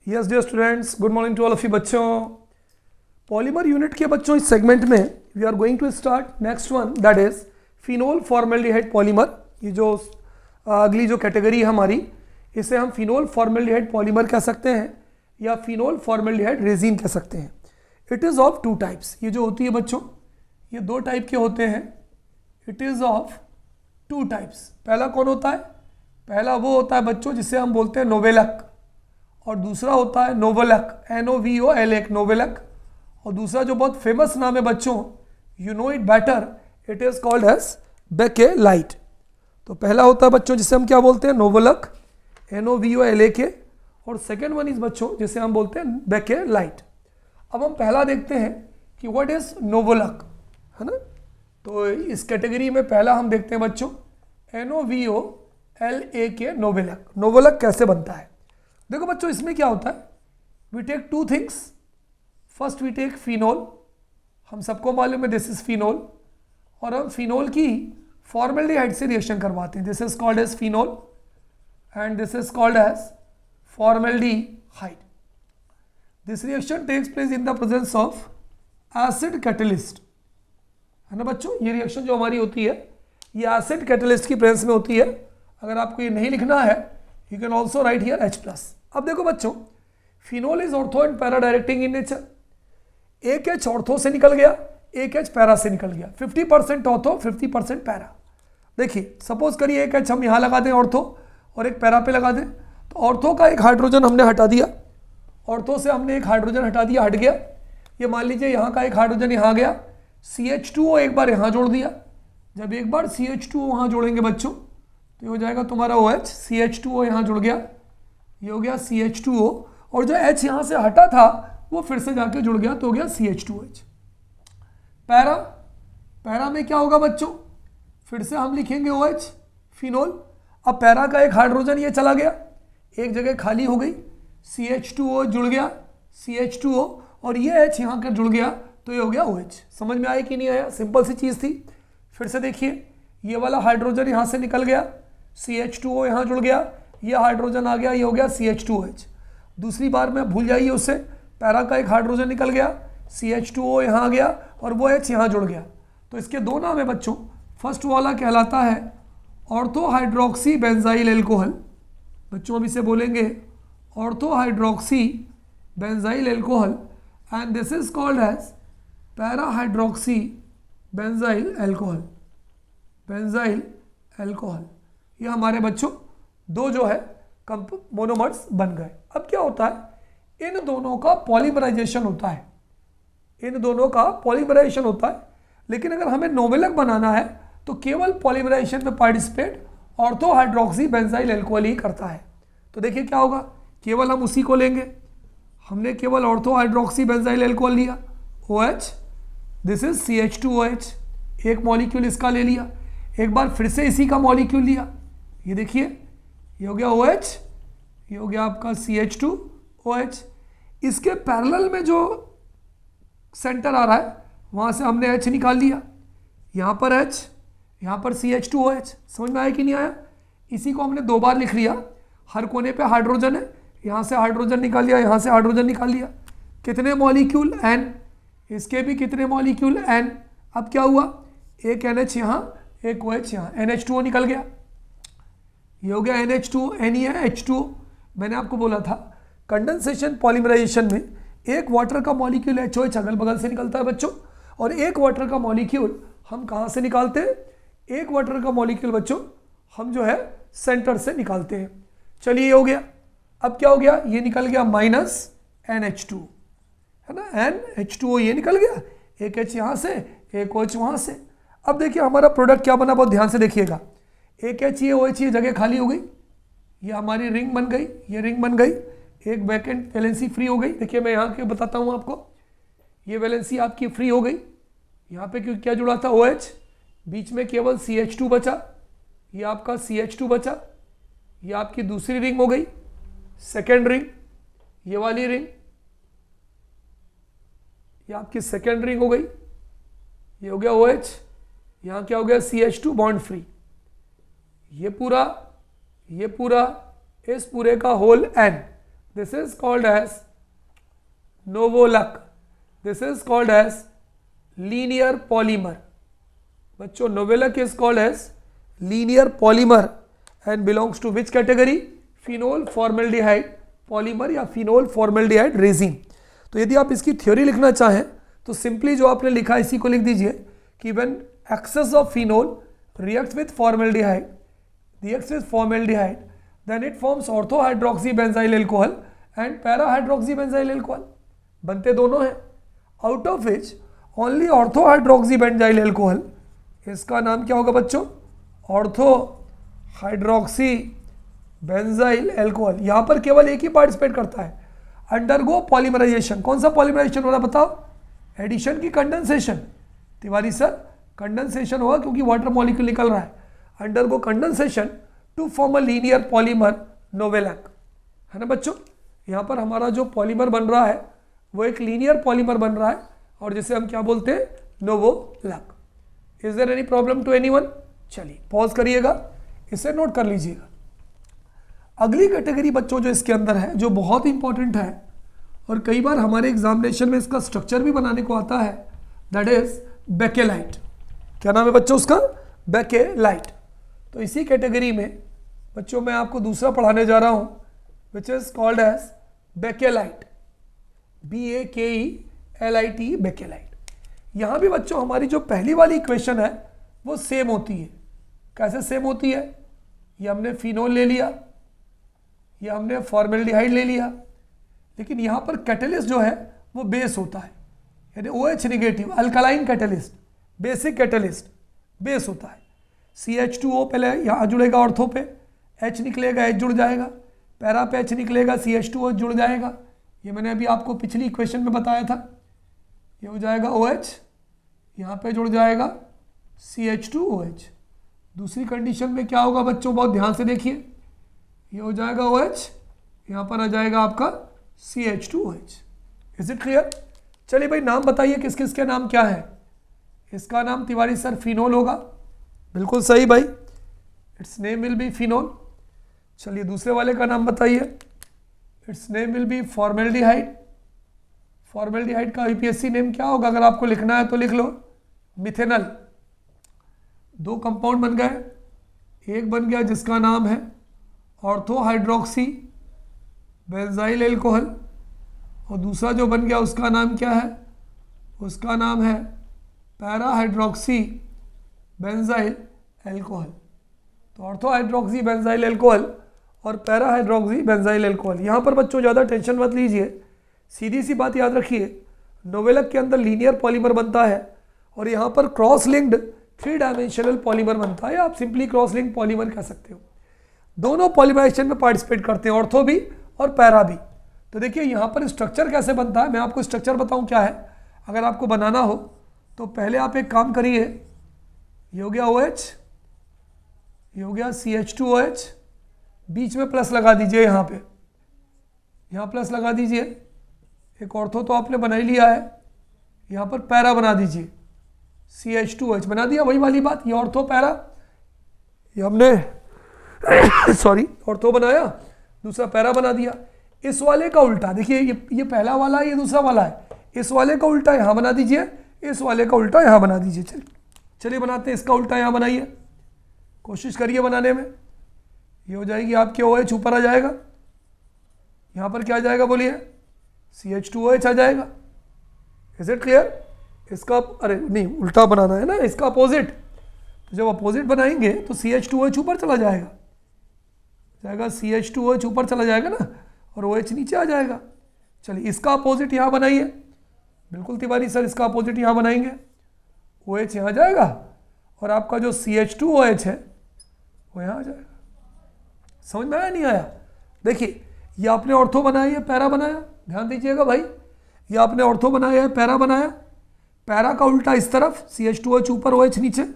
Yes dear students, good morning to all of you बच्चों। Polymer unit के बच्चों इस सेगमेंट में we are going to start next one, that is phenol formaldehyde polymer. ये जो अगली जो कैटेगरी है हमारी, इसे हम फिनोल फॉर्मेल्डिहाइड पॉलीमर कह सकते हैं या फिनोल फॉर्मेल्डिहाइड रेजिन कह सकते हैं। It is of two types. ये जो होती है बच्चों, ये दो टाइप के होते हैं। It is of two types. पहला कौन होता है? पहला वो होता है बच्चों जिसे हम बोलते हैं नोवेलक, और दूसरा होता है नोवोलक, NOVOLAC, नोवेलक। और दूसरा जो बहुत फेमस नाम है बच्चों, you know it better, it is called as bakelite. तो पहला होता है बच्चों जिसे हम क्या बोलते हैं, नोवोलक, NOVOLAK, और सेकेंड वन इज बच्चों जिसे हम बोलते हैं बेकेलाइट। अब हम पहला देखते हैं कि व्हाट इज नोवोलक, है ना। तो इस कैटेगरी में पहला हम देखते हैं बच्चों NOVOLAK, नोवेलक। नोवोलक कैसे बनता है? देखो बच्चों, इसमें क्या होता है, we take two things. First we take phenol, हम सबको मालूम है दिस इज फिनोल, और हम फिनोल की फॉर्मेल्डिहाइड से रिएक्शन करवाते हैं। This is called as phenol and this is called as formaldehyde. This reaction takes place in the presence of acid catalyst, है ना बच्चों। ये रिएक्शन जो हमारी होती है, ये एसिड कैटलिस्ट की प्रेजेंस में होती है। अगर आपको ये नहीं लिखना है, you can also right here H+। अब देखो बच्चों, phenol is ortho and para directing in nature. एक H ऑर्थो से निकल गया, एक H पैरा से निकल गया। 50% ऑर्थो, 50% पैरा। देखिए सपोज करिए एक H हम यहाँ लगा दें ऑर्थो और एक पैरा पे लगा दें, तो ऑर्थो का एक हाइड्रोजन हमने हटा दिया, ऑर्थो से हमने एक हाइड्रोजन हटा दिया, हट गया। ये मान लीजिए यहाँ का एक हाइड्रोजन यहाँ गया, CH2O एक बार यहाँ जोड़ दिया। जब एक बार CH2O वहाँ जोड़ेंगे बच्चों, तो ये हो जाएगा तुम्हारा OH, CH2O यहाँ जुड़ गया, ये हो गया CH2O, और जो H यहाँ से हटा था वो फिर से जाके जुड़ गया, तो हो गया CH2OH। पैरा, पैरा में क्या होगा बच्चों, फिर से हम लिखेंगे OH, फिनोल। अब पैरा का एक हाइड्रोजन ये चला गया, एक जगह खाली हो गई, CH2O जुड़ गया, CH2O, और ये H यहाँ कर जुड़ गया, तो ये हो गया OH। समझ में आया कि नहीं आया? सिंपल सी चीज़ थी। फिर से देखिए, ये वाला हाइड्रोजन यहाँ से निकल गया, CH2O यहाँ जुड़ गया, ये हाइड्रोजन आ गया, ये हो गया CH2OH। दूसरी बार में भूल जाइए उससे, पैरा का एक हाइड्रोजन निकल गया, CH2O यहाँ आ गया, और वो H यहाँ जुड़ गया। तो इसके दो नाम है बच्चों। फर्स्ट वाला कहलाता है ऑर्थो हाइड्रोक्सी बेंजाइल एल्कोहल। बच्चों अब इसे बोलेंगे ortho hydroxy benzyl alcohol, and this is called as para hydroxy benzyl alcohol, benzyl alcohol. ये हमारे बच्चों दो जो है मोनोमर्स बन गए। अब क्या होता है, इन दोनों का पॉलीमराइजेशन होता है, इन दोनों का पॉलीमराइजेशन होता है। लेकिन अगर हमें नोवेलक बनाना है तो केवल पॉलीमराइजेशन में participate ortho hydroxy benzyl alcohol ही करता है। तो देखिए क्या होगा, केवल हम उसी को लेंगे। हमने केवल ऑर्थो हाइड्रोक्सी बेंजाइल एल्कोहल लिया, OH, दिस इज CH2OH, एक मॉलिक्यूल इसका ले लिया। एक बार फिर से इसी का मॉलिक्यूल लिया, ये देखिए, ये हो गया OH, ये हो गया आपका CH2OH। इसके पैरेलल में जो सेंटर आ रहा है, वहाँ से हमने H निकाल लिया, यहाँ पर H, यहाँ पर CH2OH। समझ में आया कि नहीं आया? इसी को हमने दो बार लिख लिया। हर कोने पे हाइड्रोजन है, यहाँ से हाइड्रोजन निकाल लिया, यहाँ से हाइड्रोजन निकाल लिया। कितने मॉलिक्यूल? N। इसके भी कितने मॉलिक्यूल? N। अब क्या हुआ, एक NH यहाँ, एक OH यहाँ, NH2O निकल गया, ये हो गया NH2O, N ही है H2O। मैंने आपको बोला था कंडेंसेशन पॉलीमराइजेशन में एक वाटर का मॉलिक्यूल HOH अगल बगल से निकलता है बच्चों, और एक वाटर का मॉलिक्यूल हम कहाँ से निकालते हैं? एक वाटर का मॉलिक्यूल बच्चों हम जो है सेंटर से निकालते हैं। चलिए ये हो गया। अब क्या हो गया, ये निकल गया माइनस NH2, है ना, NH2O ये निकल गया, एक H यहाँ से, एक OH वहाँ से। अब देखिए हमारा प्रोडक्ट क्या बना, बहुत ध्यान से देखिएगा। एक H, ये OH, ये जगह खाली हो गई, ये हमारी रिंग बन गई, ये रिंग बन गई, एक वैकेंट वैलेंसी फ्री हो गई। देखिए मैं यहाँ के बताता हूँ आपको, ये वैलेंसी आपकी फ्री हो गई। यहाँ पे क्यों क्या जुड़ा था, OH, बीच में केवल CH2 बचा, ये आपका CH2 बचा, ये आपकी दूसरी रिंग हो गई, सेकेंड रिंग, ये वाली रिंग, ये आपकी सेकेंड रिंग हो गई, ये हो गया OH, यहाँ क्या हो गया CH2 बॉन्ड फ्री। ये पूरा, इस पूरे का whole N, this is called as novolac, this is called as linear polymer. बच्चों novolac is called as linear polymer and belongs to which category? Phenol formaldehyde polymer या फिनोल फॉर्मेल्डिहाइड रेजिन। तो यदि आप इसकी थ्योरी लिखना चाहें तो simply जो आपने लिखा इसी को लिख दीजिए कि when excess of phenol reacts with formaldehyde, reacts with formaldehyde, then it forms ortho hydroxy benzyl alcohol and para hydroxy benzyl alcohol. बनते दोनों हैं, out of which only ortho hydroxy benzyl alcohol, इसका नाम क्या होगा बच्चों? Ortho hydroxy benzyl alcohol. यहां पर केवल एक ही पार्टिसिपेट करता है, अंडरगो पॉलीमराइजेशन। कौन सा पॉलीमराइजेशन हो रहा बताओ? एडिशन की कंडेंसेशन? तिवारी सर कंडेंसेशन होगा क्योंकि वाटर मॉलिक्यूल निकल रहा है। Undergo condensation to form a linear polymer novolac, है ना बच्चों। यहाँ पर हमारा जो पॉलीमर बन रहा है वो एक लीनियर पॉलीमर बन रहा है और जिसे हम क्या बोलते हैं? Novolac. Is there any problem to anyone? चलिए पॉज करिएगा, इसे नोट कर लीजिएगा। अगली कैटेगरी बच्चों जो इसके अंदर है, जो बहुत इंपॉर्टेंट है और कई बार हमारे एग्जामिनेशन में इसका स्ट्रक्चर भी बनाने को आता है, दैट इज बेकेलाइट। क्या नाम है बच्चों उसका? बेकेलाइट। तो इसी कैटेगरी में बच्चों मैं आपको दूसरा पढ़ाने जा रहा हूं which is called as bakelite, BAKELIT, bakelite. यहां भी बच्चों हमारी जो पहली वाली इक्वेशन है वो सेम होती है। कैसे सेम होती है? ये हमने फिनोल ले लिया, ये हमने फॉर्मेल्डिहाइड ले लिया, लेकिन यहाँ पर कैटलिस्ट जो है वो बेस होता है, यानी OH negative alkaline catalyst, basic catalyst base होता है। CH2O पहले यहाँ जुड़ेगा ऑर्थो पे, H निकलेगा, H जुड़ जाएगा, पैरा पे H निकलेगा, CH2O जुड़ जाएगा। ये मैंने अभी आपको पिछली इक्वेशन में बताया था। ये हो जाएगा OH, यहाँ पे जुड़ जाएगा CH2OH। दूसरी कंडीशन में क्या होगा बच्चों? बहुत ध्यान से देखिए, ये हो जाएगा OH, यहाँ पर आ जाएगा आपका CH2OH। Is it clear? चलिए भाई नाम बताइए, किस किस के नाम क्या है? इसका नाम तिवारी सर फिनोल होगा, बिल्कुल सही भाई, it's name will be phenol. चलिए दूसरे वाले का नाम बताइए, it's name will be formaldehyde. Formaldehyde का IPSC नेम क्या होगा? अगर आपको लिखना है तो लिख लो, मिथेनल। दो कंपाउंड बन गए, एक बन गया जिसका नाम है ऑर्थो हाइड्रोक्सी बेंजाइल एल्कोहल और दूसरा जो बन गया उसका नाम क्या है? उसका नाम है पैरा हाइड्रोक्सी बेंजाइल एल्कोहल। तो ऑर्थो हाइड्रोक्सी बेंजाइल एल्कोहल और पैरा हाइड्रोक्सी बेंजाइल एल्कोहल। यहाँ पर बच्चों ज़्यादा टेंशन मत लीजिए, सीधी सी बात याद रखिए, नोवेलक के अंदर लीनियर पॉलीमर बनता है और यहाँ पर क्रॉस लिंक्ड 3 डायमेंशनल पॉलीमर बनता है, आप सिंपली क्रॉस लिंक्ड पॉलीमर कह सकते हो। दोनों पॉलीमराइजेशन में पार्टिसिपेट करते हैं, ऑर्थो भी और पैरा भी। तो देखिए यहाँ पर स्ट्रक्चर कैसे बनता है, मैं आपको स्ट्रक्चर बताऊँ क्या है। अगर आपको बनाना हो तो पहले आप एक काम करिए, ये हो गया OH, ये हो गया CH2OH, बीच में प्लस लगा दीजिए, यहाँ पे यहाँ प्लस लगा दीजिए। एक ऑर्थो तो आपने बना ही लिया है, यहाँ पर पैरा बना दीजिए, CH2OH बना दिया, वही वाली बात, ये ऑर्थो पैरा, ये हमने सॉरी ऑर्थो बनाया, दूसरा पैरा बना दिया। इस वाले का उल्टा देखिए, ये पहला वाला है, ये दूसरा वाला है, इस वाले का उल्टा यहाँ बना दीजिए, इस वाले का उल्टा यहाँ बना दीजिए। चलिए बनाते हैं, इसका उल्टा यहाँ बनाइए, कोशिश करिए बनाने में। ये हो जाएगी आपके OH, ऊपर आ जाएगा, यहाँ पर क्या आ जाएगा बोलिए? CH2OH आ जाएगा। Is it clear? इसका अरे नहीं, उल्टा बनाना है ना, इसका अपोजिट। तो जब अपोजिट बनाएंगे तो CH2OH ऊपर चला जाएगा, CH2OH ऊपर चला जाएगा ना, और OH नीचे आ जाएगा। चलिए इसका अपोजिट यहाँ बनाइए, बिल्कुल तिवारी सर, इसका अपोजिट यहाँ बनाएंगे, OH यहाँ जाएगा और आपका जो CH2OH है वो यहाँ आ जाएगा। समझ में आया नहीं आया? देखिए ये आपने ऑर्थो बनाया, ये पैरा बनाया, ध्यान दीजिएगा भाई, ये आपने ऑर्थो बनाया है, पैरा बनाया, पैरा का उल्टा इस तरफ, CH2OH ऊपर, OH नीचे,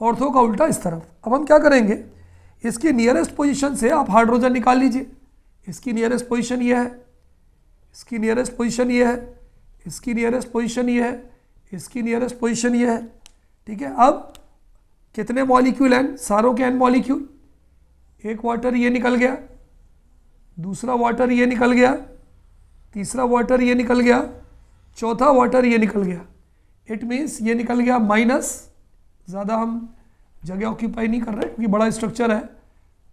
ऑर्थो का उल्टा इस तरफ। अब हम क्या करेंगे, इसकी नियरेस्ट पोजीशन से आप हाइड्रोजन निकाल लीजिए। इसकी नियरेस्ट पोजीशन ये है, इसकी नियरेस्ट पोजीशन ये है, इसकी नियरेस्ट पोजीशन ये है, इसकी नियरेस्ट पोजीशन ये है, ठीक है। अब कितने मॉलिक्यूल हैं? सारों के n मॉलिक्यूल। एक वाटर ये निकल गया, दूसरा वाटर ये निकल गया, तीसरा वाटर ये निकल गया, चौथा वाटर ये निकल गया। इट मीन्स ये निकल गया माइनस, ज़्यादा हम जगह ऑक्यूपाई नहीं कर रहे क्योंकि बड़ा स्ट्रक्चर है,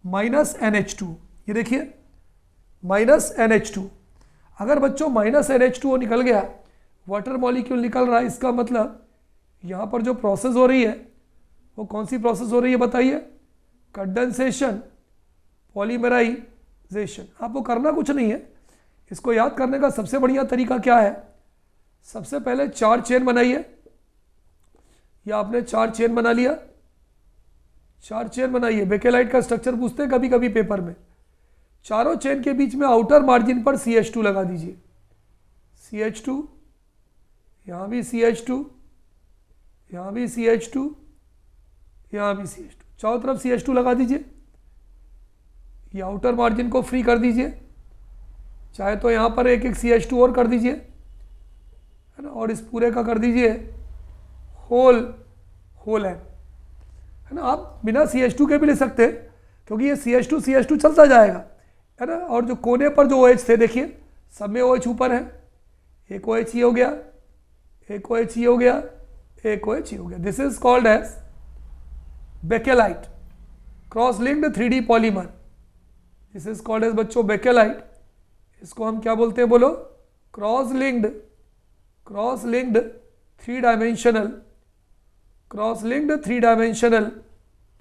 माइनस NH2। ये देखिए माइनस NH2। अगर बच्चों माइनस NH2 निकल गया, वाटर मॉलिक्यूल निकल रहा है, इसका मतलब यहाँ पर जो प्रोसेस हो रही है वो कौन सी प्रोसेस हो रही है बताइए? Condensation, polymerization. आपको करना कुछ नहीं है, इसको याद करने का सबसे बढ़िया तरीका क्या है? सबसे पहले 4 चेन बनाइए, या आपने 4 चेन बना लिया, 4 चेन बनाइए। बेकेलाइट का स्ट्रक्चर पूछते हैं कभी कभी पेपर में। चारों चेन के बीच में आउटर मार्जिन पर CH2 लगा दीजिए, CH2, यहाँ भी CH2, यहाँ भी CH2, यहाँ भी CH2, चारों तरफ CH2 लगा दीजिए। ये आउटर मार्जिन को फ्री कर दीजिए, चाहे तो यहाँ पर एक एक CH2 और कर दीजिए, है ना, और इस पूरे का कर दीजिए होल एन, है ना। आप बिना CH2 के भी ले सकते हैं क्योंकि ये CH2 चलता जाएगा, है ना। और जो कोने पर जो OH थे देखिए, सब में OH ऊपर है, एक OH ये हो गया, एक OH ये हो गया, एक OH ये हो गया। This is called as bakelite, cross linked 3D polymer. This is called as बच्चों बेकेलाइट। इसको हम क्या बोलते हैं बोलो? Cross linked 3 dimensional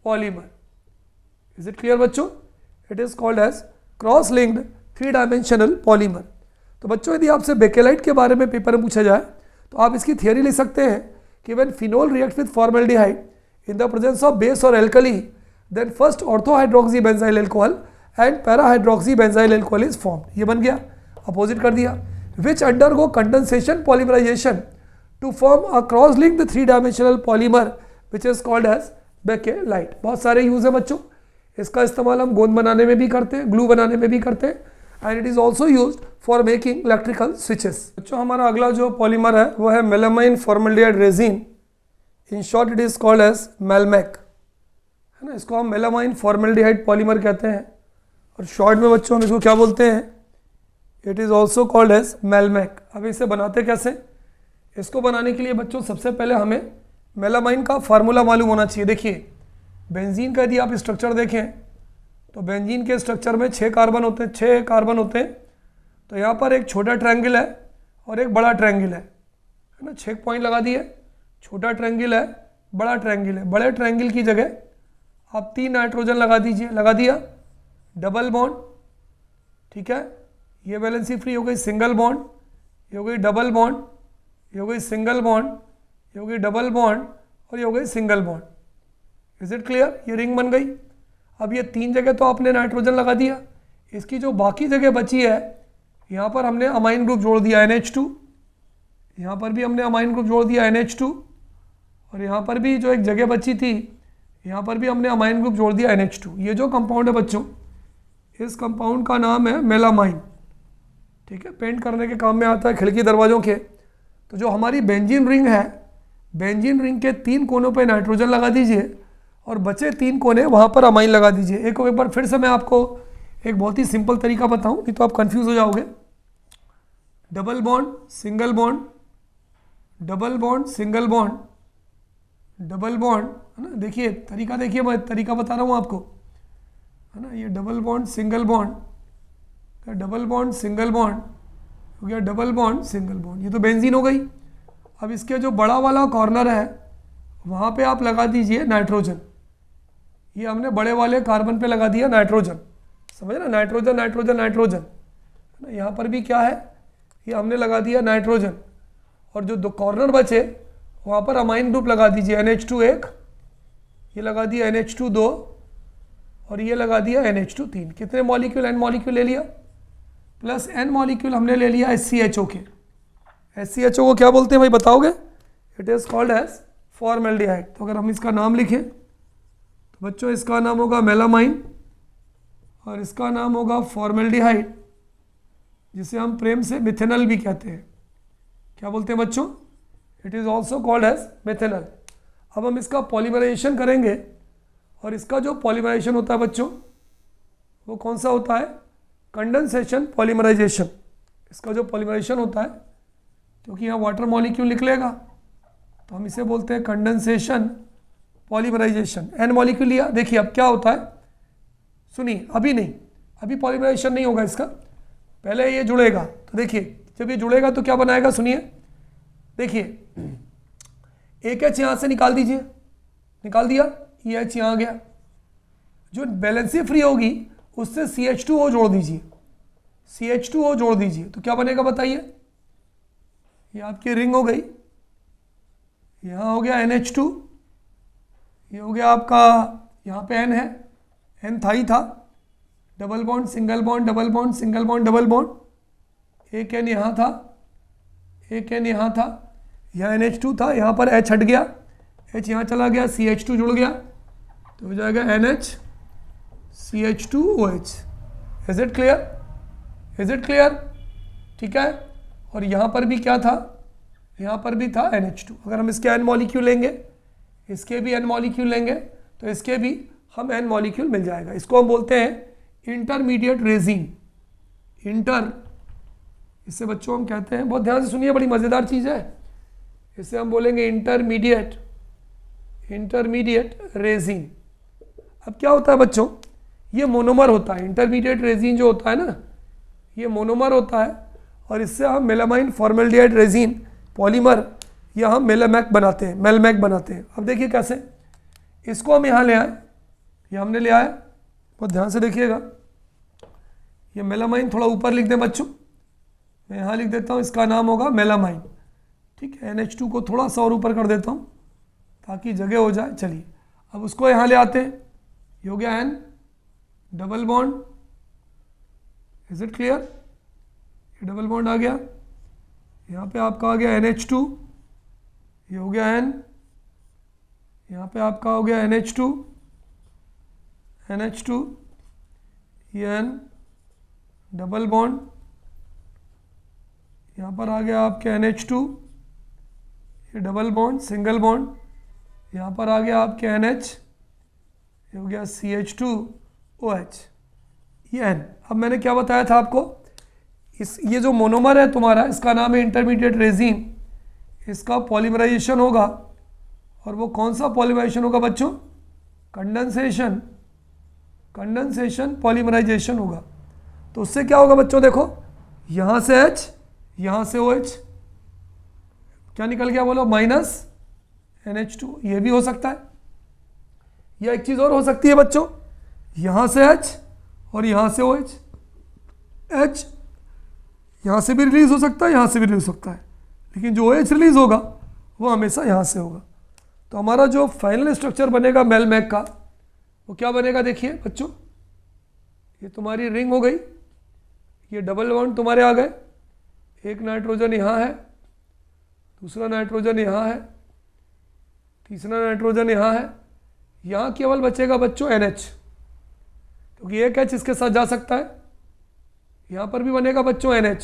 polymer. Is it clear बच्चों? It is called as cross linked 3 dimensional polymer. तो बच्चों यदि आपसे बेकेलाइट के बारे में पेपर में पूछा जाए तो आप इसकी थियरी लिख सकते हैं कि when phenol react with formaldehyde in the presence of base और alkali, then first orthohydroxy benzyl alcohol and parahydroxy benzyl alcohol is formed. ये बन गया, अपोजिट कर दिया। Which undergo condensation polymerization to form a cross linked 3 dimensional polymer which is called as Bakelite. बहुत सारे use है बच्चों, इसका इस्तेमाल हम गोंद बनाने में भी करते हैं, ग्लू बनाने में भी करते हैं, and it is also used for making electrical switches. बच्चों हमारा अगला जो पॉलीमर है वो है melamine formaldehyde resin, in short it is called as Melmac, है ना। इसको हम मेलामाइन फॉर्मल्डिहाइड पॉलीमर कहते हैं, और शॉर्ट में बच्चों हम इसको क्या बोलते हैं? It is also called as Melmac. अब इसे बनाते कैसे? इसको बनाने के लिए बच्चों सबसे पहले हमें मेलामाइन का फार्मूला मालूम होना चाहिए। देखिए बेंजीन का यदि आप स्ट्रक्चर देखें तो बेंजीन के स्ट्रक्चर में 6 कार्बन होते हैं, 6 कार्बन होते हैं। तो यहाँ पर एक छोटा ट्रायंगल है और एक बड़ा ट्रायंगल है ना। 6 पॉइंट लगा दिए, छोटा ट्रायंगल है, बड़ा ट्रायंगल है। बड़े ट्रायंगल की जगह आप 3 नाइट्रोजन लगा दीजिए, लगा दिया, डबल बॉन्ड, ठीक है। ये वैलेंसी फ्री हो गई, सिंगल बॉन्ड, ये हो गई डबल बॉन्ड, ये हो गई सिंगल बॉन्ड, ये हो गई डबल बॉन्ड, और ये हो गई single bond. Is it clear? ये रिंग बन गई। अब ये 3 जगह तो आपने नाइट्रोजन लगा दिया, इसकी जो बाकी जगह बची है यहाँ पर हमने अमाइन ग्रुप जोड़ दिया NH2, यहाँ पर भी हमने अमाइन ग्रुप जोड़ दिया NH2, और यहाँ पर भी जो एक जगह बची थी यहाँ पर भी हमने अमाइन ग्रुप जोड़ दिया NH2। ये जो कंपाउंड है बच्चों, इस कंपाउंड का नाम है मेलामाइन, ठीक है। पेंट करने के काम में आता है, खिड़की दरवाजों के। तो जो हमारी बेंजीन रिंग है, बेंजीन रिंग के 3 कोनों पे नाइट्रोजन लगा दीजिए और बचे 3 कोने वहाँ पर अमाइन लगा दीजिए। एक बार फिर से मैं आपको एक बहुत ही सिंपल तरीका बताऊँ, नहीं तो आप कंफ्यूज हो जाओगे। Double bond, single bond, double bond, single bond, double bond, है ना। देखिए तरीका, देखिए मैं तरीका बता रहा हूँ आपको, है ना। ये double bond single bond, double bond single bond हो गया, डबल बॉन्ड सिंगल बॉन्ड। ये तो बेंजीन हो गई। अब इसके जो बड़ा वाला कॉर्नर है वहाँ पे आप लगा दीजिए नाइट्रोजन। ये हमने बड़े वाले कार्बन पे लगा दिया नाइट्रोजन, समझ ना, नाइट्रोजन नाइट्रोजन नाइट्रोजन, है ना। यहाँ पर भी क्या है, ये हमने लगा दिया नाइट्रोजन, और जो 2 कॉर्नर बचे वहाँ पर अमाइन ग्रुप लगा दीजिए। NH2 1, ये लगा दिया NH2 2, और ये लगा दिया NH2 3। कितने मॉलिक्यूल? N मॉलिक्यूल ले लिया, प्लस N मॉलिक्यूल हमने ले लिया SCHO के। SCHO को क्या बोलते हैं भाई बताओगे? It is called as formaldehyde. तो अगर हम इसका नाम लिखें तो बच्चों इसका नाम होगा मेलामाइन और इसका नाम होगा फॉर्मल्डिहाइड, जिसे हम प्रेम से मिथेनल भी कहते हैं। क्या बोलते हैं बच्चों? It is also called as methanal. अब हम इसका पॉलीमराइजेशन करेंगे, और इसका जो पॉलीमराइजेशन होता है बच्चों वो कौन सा होता है? कंडेंसेशन पॉलीमराइजेशन, इसका जो पॉलीमराइजेशन होता है, क्योंकि यहाँ वाटर मॉलिक्यूल निकलेगा तो हम इसे बोलते हैं कंडेंसेशन पॉलीमराइजेशन। एन मॉलिक्यूल लिया, देखिए अब क्या होता है, सुनिए अभी नहीं, अभी पॉलीमराइजेशन नहीं होगा इसका, पहले ये जुड़ेगा। तो देखिए जब ये जुड़ेगा तो क्या बनाएगा, सुनिए, देखिए एक एच यहाँ से निकाल दीजिए, निकाल दिया, ये एच यहाँ आ गया, जो बैलेंसी फ्री होगी उससे CH2O जोड़ दीजिए, CH2O जोड़ दीजिए, तो क्या बनेगा बताइए, ये आपकी रिंग हो गई, यहाँ हो गया NH2, ये हो गया आपका, यहाँ पे N है, N था ही था, double bond single bond double bond single bond double bond, एक N यहाँ था, एक N यहाँ था, यहाँ NH2 था, यहाँ पर H हट गया, H यहाँ चला गया, CH2 जुड़ गया, तो हो जाएगा NH CH2OH। Is it clear, is it clear, ठीक है। और यहाँ पर भी क्या था, यहाँ पर भी था NH2। अगर हम इसके N मॉलिक्यूल लेंगे, इसके भी N मॉलिक्यूल लेंगे, तो इसके भी हम N मॉलिक्यूल मिल जाएगा। इसको हम बोलते हैं इंटरमीडिएट रेजिन, इंटर, इससे बच्चों हम कहते हैं, बहुत ध्यान से सुनिए, बड़ी मज़ेदार चीज़ है, इसे हम बोलेंगे इंटरमीडिएट, इंटरमीडिएट रेजिन। अब क्या होता है बच्चों, ये मोनोमर होता है, इंटरमीडिएट रेजिन जो होता है ना, ये मोनोमर होता है, और इससे हम मेलामाइन फॉर्मेल्डिहाइड रेजिन पॉलीमर या हम मेलामैक बनाते हैं, मेलमैक बनाते हैं। अब देखिए कैसे, इसको हम यहाँ ले आए, ये हमने ले आया, बहुत ध्यान से देखिएगा, ये मेलामाइन थोड़ा ऊपर लिख दें बच्चों, मैं यहाँ लिख देता हूँ, इसका नाम होगा मेलामाइन, ठीक है। NH2 को थोड़ा सा और ऊपर कर देता हूँ ताकि जगह हो जाए। चलिए अब उसको यहाँ ले आते हैं, ये हो गया N double bond, is it clear, ये डबल बॉन्ड आ गया, यहाँ पे आपका आ गया NH2, ये हो गया N, यहाँ पे आपका हो गया NH2, NH2, ये N डबल बॉन्ड, यहाँ पर आ गया आपके NH2, ये डबल बॉन्ड सिंगल बॉन्ड, यहाँ पर आ गया आपके NH, ये हो गया CH2OH, ये N। अब मैंने क्या बताया था आपको, ये जो मोनोमर है तुम्हारा, इसका नाम है इंटरमीडिएट रेजिन, इसका पॉलीमराइजेशन होगा, और वो कौन सा पॉलीमराइजेशन होगा बच्चों, कंडेंसेशन, कंडेंसेशन पॉलीमराइजेशन होगा। तो उससे क्या होगा बच्चों, देखो यहाँ से H, यहाँ से OH, क्या निकल गया बोलो, माइनस NH2, ये भी हो सकता है, या एक चीज़ और हो सकती है बच्चों, यहाँ से H और यहाँ से OH, H यहाँ से भी रिलीज हो सकता है, यहाँ से भी रिलीज हो सकता है, लेकिन जो OH रिलीज होगा वो हमेशा यहाँ से होगा। तो हमारा जो फाइनल स्ट्रक्चर बनेगा मेलमैक का, वो क्या बनेगा, देखिए बच्चों, ये तुम्हारी रिंग हो गई, ये डबल बॉन्ड तुम्हारे आ गए, एक नाइट्रोजन यहाँ है, दूसरा नाइट्रोजन यहाँ है, तीसरा नाइट्रोजन यहाँ है, यहाँ केवल बचेगा बच्चों NH, क्योंकि एक H इसके साथ जा सकता है, यहाँ पर भी बनेगा बच्चों NH,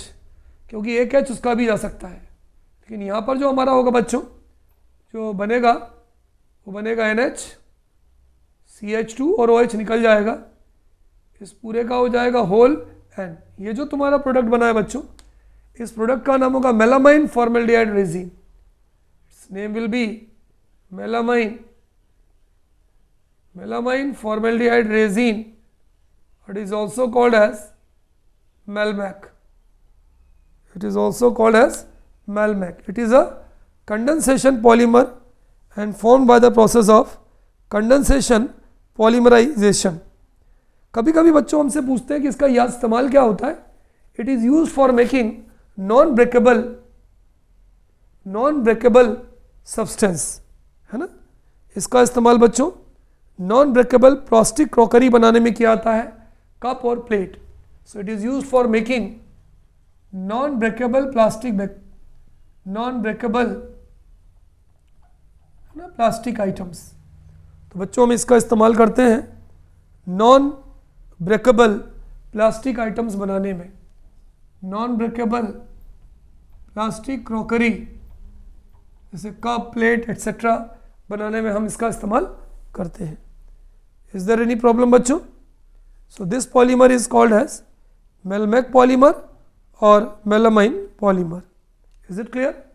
क्योंकि एक H उसका भी जा सकता है, लेकिन यहाँ पर जो हमारा होगा बच्चों, जो बनेगा वो बनेगा NH, CH2 और OH निकल जाएगा, इस पूरे का हो जाएगा होल N। ये जो तुम्हारा प्रोडक्ट बना है बच्चों, इस प्रोडक्ट का नाम होगा melamine formaldehyde resin, it's name will be melamine, melamine formaldehyde resin, it is also called as Melmac, it is also called as Melmac. It is a condensation polymer and formed by the process of condensation polymerization. कभी कभी बच्चों हमसे पूछते हैं कि इसका यह इस्तेमाल क्या होता है, it is use for making non breakable substance, है ना। इसका इस्तेमाल बच्चों नॉन ब्रेकेबल प्लास्टिक क्रॉकरी बनाने में किया जाता है, कप और plate. So it is use for making non breakable plastic items. तो बच्चों हम इसका इस्तेमाल करते हैं नॉन ब्रेकेबल प्लास्टिक आइटम्स बनाने में, नॉन ब्रेकेबल प्लास्टिक क्रॉकरी जैसे कप, प्लेट एट्सेट्रा बनाने में हम इसका इस्तेमाल करते हैं। इज देयर एनी प्रॉब्लम बच्चों? So this polymer is called as Melmac polymer और melamine polymer. Is it clear?